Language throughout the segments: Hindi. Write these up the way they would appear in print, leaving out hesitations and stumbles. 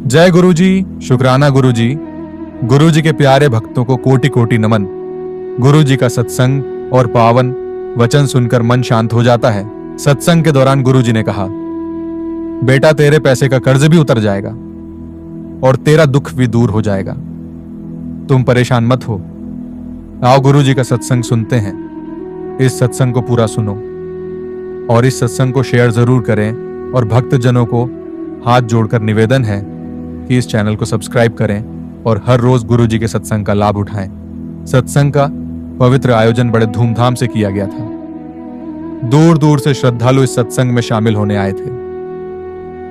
जय गुरुजी, शुक्राना गुरुजी। गुरुजी के प्यारे भक्तों को कोटि कोटि नमन। गुरुजी का सत्संग और पावन वचन सुनकर मन शांत हो जाता है। सत्संग के दौरान गुरुजी ने कहा, बेटा तेरे पैसे का कर्ज भी उतर जाएगा और तेरा दुख भी दूर हो जाएगा। तुम परेशान मत हो। आओ गुरुजी का सत्संग सुनते हैं। इस सत्संग को पूरा सुनो और इस सत्संग को शेयर जरूर करें और भक्तजनों को हाथ जोड़कर निवेदन है कि इस चैनल को सब्सक्राइब करें और हर रोज गुरुजी के सत्संग का लाभ उठाएं। सत्संग का पवित्र आयोजन बड़े धूमधाम से किया गया था। दूर दूर से श्रद्धालु इस सत्संग में शामिल होने आए थे।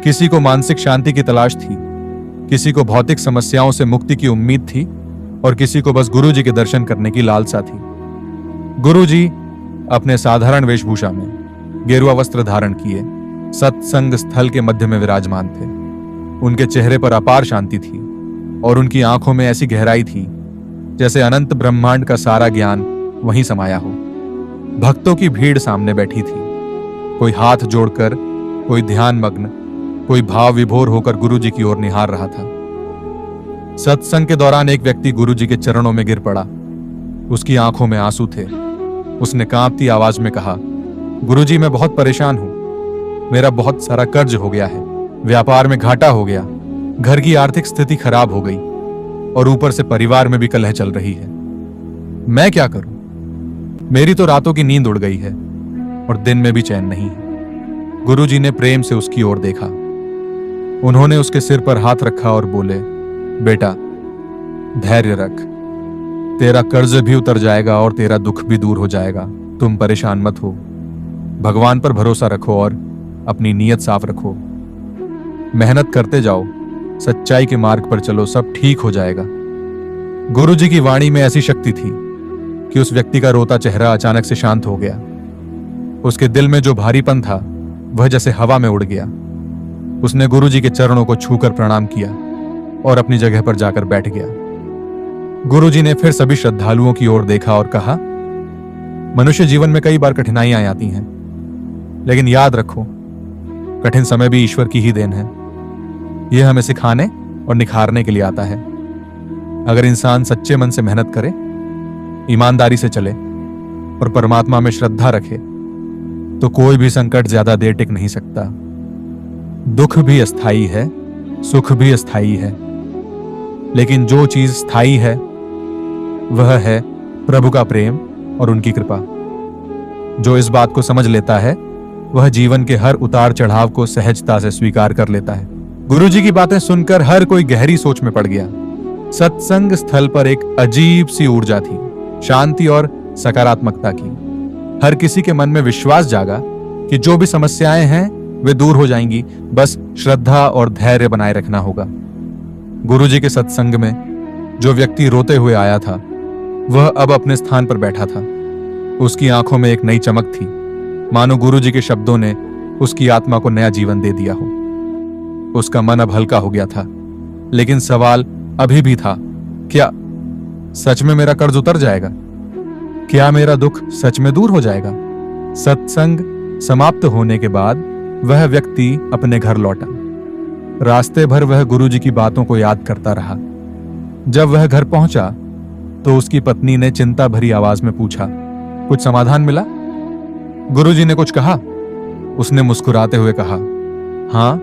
किसी को मानसिक शांति की तलाश थी, किसी को भौतिक समस्याओं से मुक्ति की उम्मीद थी और किसी को बस गुरुजी के दर्शन करने की लालसा थी। गुरुजी अपने साधारण वेशभूषा में गेरुआ वस्त्र धारण किए सत्संग स्थल के मध्य में विराजमान थे। उनके चेहरे पर अपार शांति थी और उनकी आंखों में ऐसी गहराई थी जैसे अनंत ब्रह्मांड का सारा ज्ञान वहीं समाया हो। भक्तों की भीड़ सामने बैठी थी, कोई हाथ जोड़कर, कोई ध्यान मग्न, कोई भाव विभोर होकर गुरुजी की ओर निहार रहा था। सत्संग के दौरान एक व्यक्ति गुरुजी के चरणों में गिर पड़ा। उसकी आंखों में आंसू थे। उसने कांपती आवाज में कहा, गुरुजी मैं बहुत परेशान हूं। मेरा बहुत सारा कर्ज हो गया है, व्यापार में घाटा हो गया, घर की आर्थिक स्थिति खराब हो गई और ऊपर से परिवार में भी कलह चल रही है। मैं क्या करूं? मेरी तो रातों की नींद उड़ गई है और दिन में भी चैन नहीं है। गुरुजी ने प्रेम से उसकी ओर देखा। उन्होंने उसके सिर पर हाथ रखा और बोले, बेटा धैर्य रख, तेरा कर्ज भी उतर जाएगा और तेरा दुख भी दूर हो जाएगा। तुम परेशान मत हो। भगवान पर भरोसा रखो और अपनी नीयत साफ रखो। मेहनत करते जाओ, सच्चाई के मार्ग पर चलो, सब ठीक हो जाएगा। गुरुजी की वाणी में ऐसी शक्ति थी कि उस व्यक्ति का रोता चेहरा अचानक से शांत हो गया। उसके दिल में जो भारीपन था वह जैसे हवा में उड़ गया। उसने गुरुजी के चरणों को छूकर प्रणाम किया और अपनी जगह पर जाकर बैठ गया। गुरुजी ने फिर सभी श्रद्धालुओं की ओर देखा और कहा, मनुष्य जीवन में कई बार कठिनाइयां आती हैं, लेकिन याद रखो कठिन समय भी ईश्वर की ही देन है। यह हमें सिखाने और निखारने के लिए आता है। अगर इंसान सच्चे मन से मेहनत करे, ईमानदारी से चले और परमात्मा में श्रद्धा रखे तो कोई भी संकट ज्यादा देर टिक नहीं सकता। दुख भी अस्थाई है, सुख भी अस्थाई है, लेकिन जो चीज स्थायी है वह है प्रभु का प्रेम और उनकी कृपा। जो इस बात को समझ लेता है वह जीवन के हर उतार चढ़ाव को सहजता से स्वीकार कर लेता है। गुरुजी की बातें सुनकर हर कोई गहरी सोच में पड़ गया। सत्संग स्थल पर एक अजीब सी ऊर्जा थी, शांति और सकारात्मकता की। हर किसी के मन में विश्वास जागा कि जो भी समस्याएं हैं वे दूर हो जाएंगी, बस श्रद्धा और धैर्य बनाए रखना होगा। गुरुजी के सत्संग में जो व्यक्ति रोते हुए आया था वह अब अपने स्थान पर बैठा था। उसकी आंखों में एक नई चमक थी, मानो गुरुजी के शब्दों ने उसकी आत्मा को नया जीवन दे दिया हो। उसका मन अब हल्का हो गया था, लेकिन सवाल अभी भी था, क्या सच में मेरा कर्ज उतर जाएगा? क्या मेरा दुख सच में दूर हो जाएगा? सत्संग समाप्त होने के बाद वह व्यक्ति अपने घर लौटा। रास्ते भर वह गुरुजी की बातों को याद करता रहा। जब वह घर पहुंचा तो उसकी पत्नी ने चिंता भरी आवाज में पूछा, कुछ समाधान मिला? गुरुजी ने कुछ कहा? उसने मुस्कुराते हुए कहा, हाँ,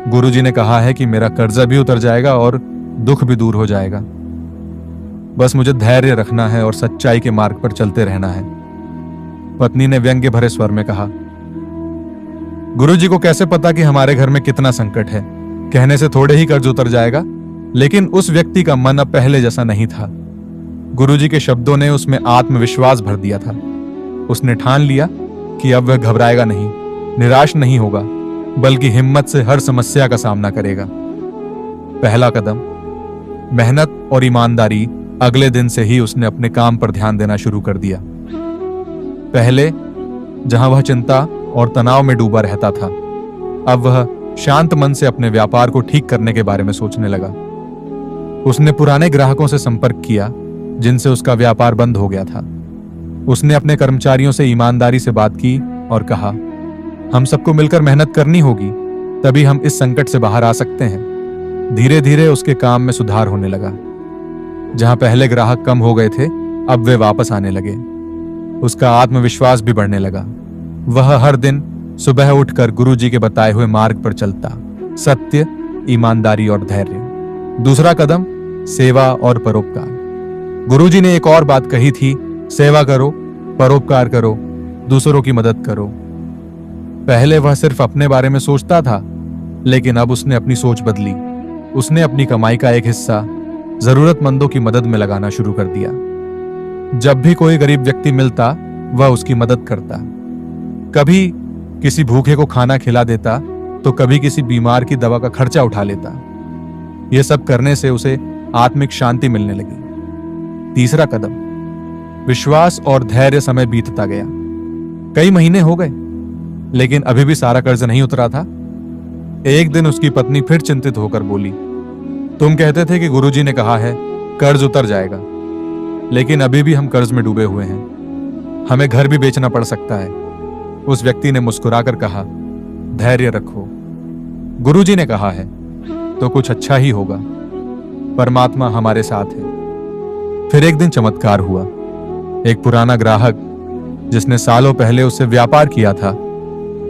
गुरुजी ने कहा है कि मेरा कर्जा भी उतर जाएगा और दुख भी दूर हो जाएगा। बस मुझे धैर्य रखना है और सच्चाई के मार्ग पर चलते रहना है। पत्नी ने व्यंग्य भरे स्वर में कहा, गुरुजी को कैसे पता कि हमारे घर में कितना संकट है? कहने से थोड़े ही कर्ज उतर जाएगा। लेकिन उस व्यक्ति का मन अब पहले जैसा नहीं था। गुरुजी के शब्दों ने उसमें आत्मविश्वास भर दिया था। उसने ठान लिया कि अब वह घबराएगा नहीं, निराश नहीं होगा, बल्कि हिम्मत से हर समस्या का सामना करेगा। पहला कदम, मेहनत और ईमानदारी। अगले दिन से ही उसने अपने काम पर ध्यान देना शुरू कर दिया। पहले जहां वह चिंता और तनाव में डूबा रहता था, अब वह शांत मन से अपने व्यापार को ठीक करने के बारे में सोचने लगा। उसने पुराने ग्राहकों से संपर्क किया जिनसे उसका व्यापार बंद हो गया था। उसने अपने कर्मचारियों से ईमानदारी से बात की और कहा, हम सबको मिलकर मेहनत करनी होगी, तभी हम इस संकट से बाहर आ सकते हैं। धीरे धीरे उसके काम में सुधार होने लगा। जहां पहले ग्राहक कम हो गए थे, अब वे वापस आने लगे। उसका आत्मविश्वास भी बढ़ने लगा। वह हर दिन सुबह उठकर गुरुजी के बताए हुए मार्ग पर चलता। सत्य, ईमानदारी और धैर्य। दूसरा कदम, सेवा और परोपकार। गुरुजी ने एक और बात कही थी, सेवा करो, परोपकार करो, दूसरों की मदद करो। पहले वह सिर्फ अपने बारे में सोचता था, लेकिन अब उसने अपनी सोच बदली। उसने अपनी कमाई का एक हिस्सा जरूरतमंदों की मदद में लगाना शुरू कर दिया। जब भी कोई गरीब व्यक्ति मिलता, वह उसकी मदद करता। कभी किसी भूखे को खाना खिला देता, तो कभी किसी बीमार की दवा का खर्चा उठा लेता। यह सब करने से उसे आत्मिक शांति मिलने लगी। तीसरा कदम, विश्वास और धैर्य। समय बीतता गया, कई महीने हो गए, लेकिन अभी भी सारा कर्ज नहीं उतरा था। एक दिन उसकी पत्नी फिर चिंतित होकर बोली, तुम कहते थे कि गुरुजी ने कहा है कर्ज उतर जाएगा, लेकिन अभी भी हम कर्ज में डूबे हुए हैं। हमें घर भी बेचना पड़ सकता है। उस व्यक्ति ने मुस्कुराकर कहा, धैर्य रखो, गुरुजी ने कहा है तो कुछ अच्छा ही होगा। परमात्मा हमारे साथ है। फिर एक दिन चमत्कार हुआ। एक पुराना ग्राहक, जिसने सालों पहले उससे व्यापार किया था,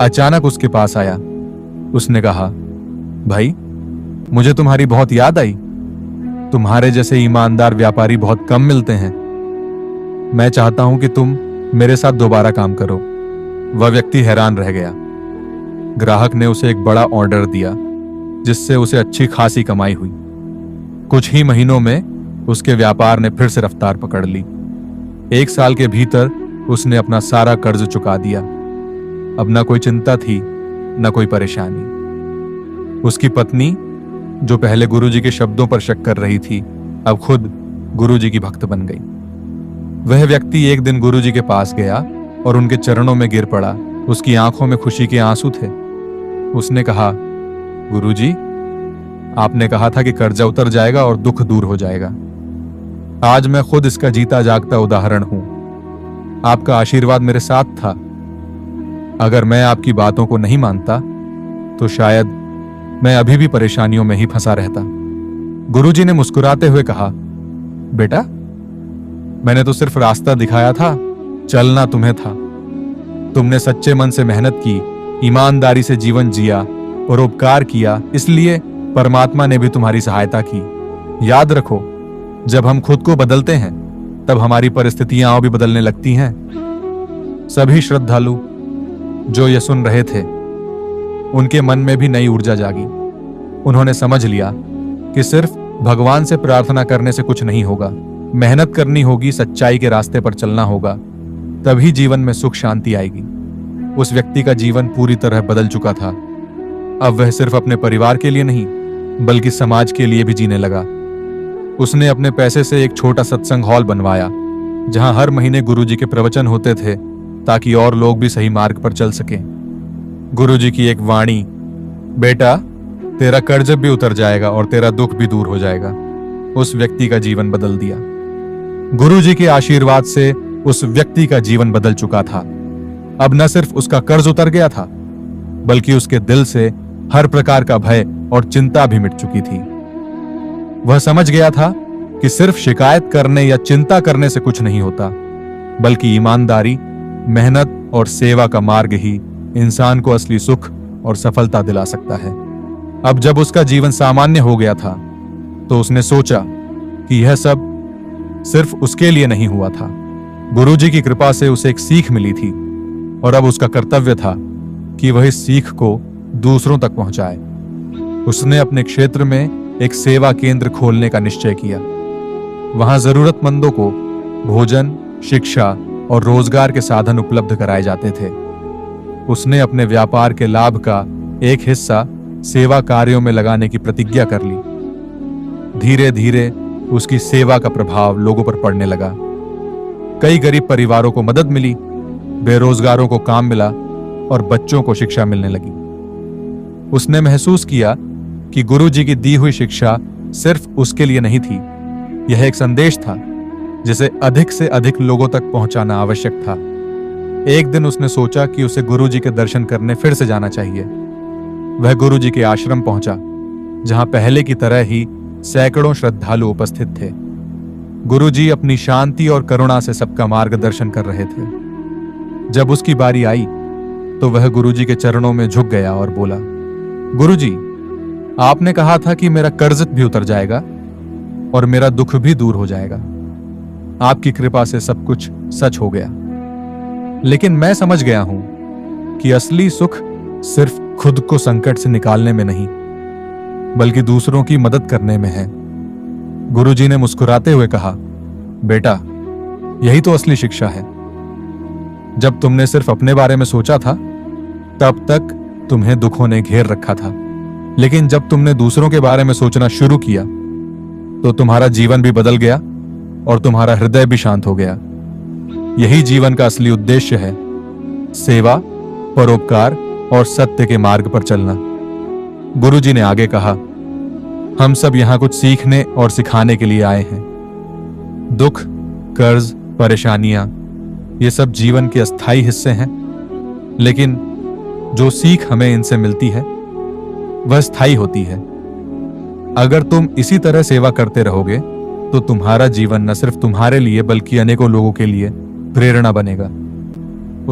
अचानक उसके पास आया। उसने कहा, भाई, मुझे तुम्हारी बहुत याद आई। तुम्हारे जैसे ईमानदार व्यापारी बहुत कम मिलते हैं। मैं चाहता हूं कि तुम मेरे साथ दोबारा काम करो। वह व्यक्ति हैरान रह गया। ग्राहक ने उसे एक बड़ा ऑर्डर दिया, जिससे उसे अच्छी खासी कमाई हुई। कुछ ही महीनों में उसके व्यापार ने फिर से रफ्तार पकड़ ली। 1 साल के भीतर उसने अपना सारा कर्ज चुका दिया। अब न कोई चिंता थी, न कोई परेशानी। उसकी पत्नी, जो पहले गुरुजी के शब्दों पर शक कर रही थी, अब खुद गुरुजी की भक्त बन गई। वह व्यक्ति एक दिन गुरुजी के पास गया और उनके चरणों में गिर पड़ा। उसकी आंखों में खुशी के आंसू थे। उसने कहा, गुरुजी, आपने कहा था कि कर्जा उतर जाएगा और दुख दूर हो जाएगा। आज मैं खुद इसका जीता जागता उदाहरण हूं। आपका आशीर्वाद मेरे साथ था। अगर मैं आपकी बातों को नहीं मानता, तो शायद मैं अभी भी परेशानियों में ही फंसा रहता। गुरुजी ने मुस्कुराते हुए कहा, बेटा, मैंने तो सिर्फ रास्ता दिखाया था, चलना तुम्हें था। तुमने सच्चे मन से मेहनत की, ईमानदारी से जीवन जिया, परोपकार किया, इसलिए परमात्मा ने भी तुम्हारी सहायता की। याद रखो, जब हम खुद को बदलते हैं, तब हमारी परिस्थितियां भी बदलने लगती हैं। सभी श्रद्धालु जो ये सुन रहे थे, उनके मन में भी नई ऊर्जा जागी। उन्होंने समझ लिया कि सिर्फ भगवान से प्रार्थना करने से कुछ नहीं होगा। मेहनत करनी होगी, सच्चाई के रास्ते पर चलना होगा, तभी जीवन में सुख शांति आएगी। उस व्यक्ति का जीवन पूरी तरह बदल चुका था। अब वह सिर्फ अपने परिवार के लिए नहीं, बल्कि समाज के लिए भी जीने लगा। उसने अपने पैसे से एक छोटा सत्संग हॉल बनवाया, जहां हर महीने गुरुजी के प्रवचन होते थे, ताकि और लोग भी सही मार्ग पर चल सकें। गुरुजी की एक वाणी, बेटा, तेरा कर्ज भी उतर जाएगा और तेरा दुख भी दूर हो जाएगा, उस व्यक्ति का जीवन बदल दिया। गुरुजी के आशीर्वाद से उस व्यक्ति का जीवन बदल चुका था। अब न सिर्फ उसका कर्ज उतर गया था, बल्कि उसके दिल से हर प्रकार का भय और चिंता भी मिट चुकी थी। वह समझ गया था कि सिर्फ शिकायत करने या चिंता करने से कुछ नहीं होता, बल्कि ईमानदारी, मेहनत और सेवा का मार्ग ही इंसान को असली सुख और सफलता दिला सकता है। अब जब उसका जीवन सामान्य हो गया था, तो उसने सोचा कि यह सब सिर्फ उसके लिए नहीं हुआ था। गुरुजी की कृपा से उसे एक सीख मिली थी, और अब उसका कर्तव्य था कि वह इस सीख को दूसरों तक पहुंचाए। उसने अपने क्षेत्र में एक सेवा केंद्र खोलने का निश्चय किया। वहां जरूरतमंदों को भोजन, शिक्षा और रोजगार के साधन उपलब्ध कराए जाते थे। उसने अपने व्यापार के लाभ का एक हिस्सा सेवा कार्यों में लगाने की प्रतिज्ञा कर ली। धीरे धीरे उसकी सेवा का प्रभाव लोगों पर पड़ने लगा। कई गरीब परिवारों को मदद मिली, बेरोजगारों को काम मिला और बच्चों को शिक्षा मिलने लगी। उसने महसूस किया कि गुरुजी की दी हुई शिक्षा सिर्फ उसके लिए नहीं थी, यह एक संदेश था जिसे अधिक से अधिक लोगों तक पहुंचाना आवश्यक था। एक दिन उसने सोचा कि उसे गुरुजी के दर्शन करने फिर से जाना चाहिए। वह गुरुजी के आश्रम पहुंचा। जहां पहले की तरह ही सैकड़ों श्रद्धालु उपस्थित थे। गुरुजी अपनी शांति और करुणा से सबका मार्गदर्शन कर रहे थे। जब उसकी बारी आई तो वह गुरुजी के चरणों में झुक गया और बोला, गुरुजी, आपने कहा था कि मेरा कर्ज भी उतर जाएगा और मेरा दुख भी दूर हो जाएगा। आपकी कृपा से सब कुछ सच हो गया। लेकिन मैं समझ गया हूं कि असली सुख सिर्फ खुद को संकट से निकालने में नहीं, बल्कि दूसरों की मदद करने में है। गुरुजी ने मुस्कुराते हुए कहा, बेटा, यही तो असली शिक्षा है। जब तुमने सिर्फ अपने बारे में सोचा था, तब तक तुम्हें दुखों ने घेर रखा था। लेकिन जब तुमने दूसरों के बारे में सोचना शुरू किया, तो तुम्हारा जीवन भी बदल गया और तुम्हारा हृदय भी शांत हो गया। यही जीवन का असली उद्देश्य है, सेवा, परोपकार और सत्य के मार्ग पर चलना। गुरुजी ने आगे कहा, हम सब यहां कुछ सीखने और सिखाने के लिए आए हैं। दुख, कर्ज, परेशानियां, ये सब जीवन के अस्थायी हिस्से हैं, लेकिन जो सीख हमें इनसे मिलती है वह स्थायी होती है। अगर तुम इसी तरह सेवा करते रहोगे तो तुम्हारा जीवन न सिर्फ तुम्हारे लिए बल्कि अनेकों लोगों के लिए प्रेरणा बनेगा।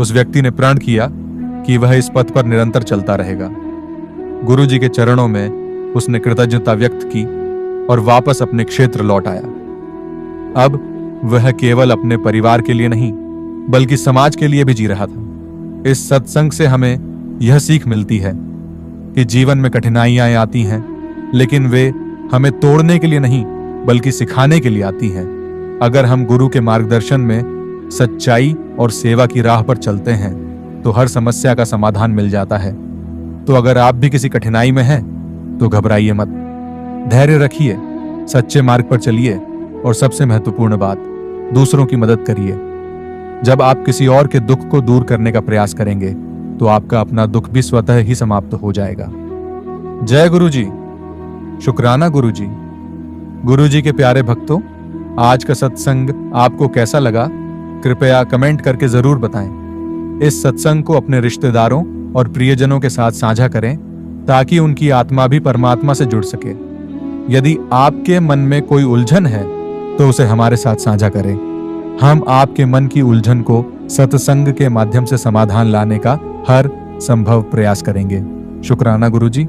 उस व्यक्ति ने प्रण किया कि वह इस पथ पर निरंतर चलता रहेगा। गुरुजी के चरणों में उसने कृतज्ञता व्यक्त की और वापस अपने क्षेत्र लौट आया। अब वह केवल अपने परिवार के लिए नहीं, बल्कि समाज के लिए भी जी रहा था। इस सत्संग से हमें यह सीख मिलती है कि जीवन में कठिनाइयां आती हैं, लेकिन वे हमें तोड़ने के लिए नहीं, बल्कि सिखाने के लिए आती हैं। अगर हम गुरु के मार्गदर्शन में सच्चाई और सेवा की राह पर चलते हैं, तो हर समस्या का समाधान मिल जाता है। तो अगर आप भी किसी कठिनाई में हैं, तो घबराइए मत, धैर्य रखिए, सच्चे मार्ग पर चलिए और सबसे महत्वपूर्ण बात, दूसरों की मदद करिए। जब आप किसी और के दुख को दूर करने का प्रयास करेंगे, तो आपका अपना दुख भी स्वतः ही समाप्त हो जाएगा। जय गुरुजी। शुक्राना गुरुजी। गुरुजी के प्यारे भक्तों, आज का सत्संग आपको कैसा लगा? कृपया कमेंट करके जरूर बताएं। इस सत्संग को अपने रिश्तेदारों और प्रियजनों के साथ साझा करें, ताकि उनकी आत्मा भी परमात्मा से जुड़ सके। यदि आपके मन में कोई उलझन है, तो उसे हमारे साथ साझा करें। हम आपके मन की उलझन को सत्संग के माध्यम से समाधान लाने का हर संभव प्रयास करेंगे। शुक्राना गुरुजी।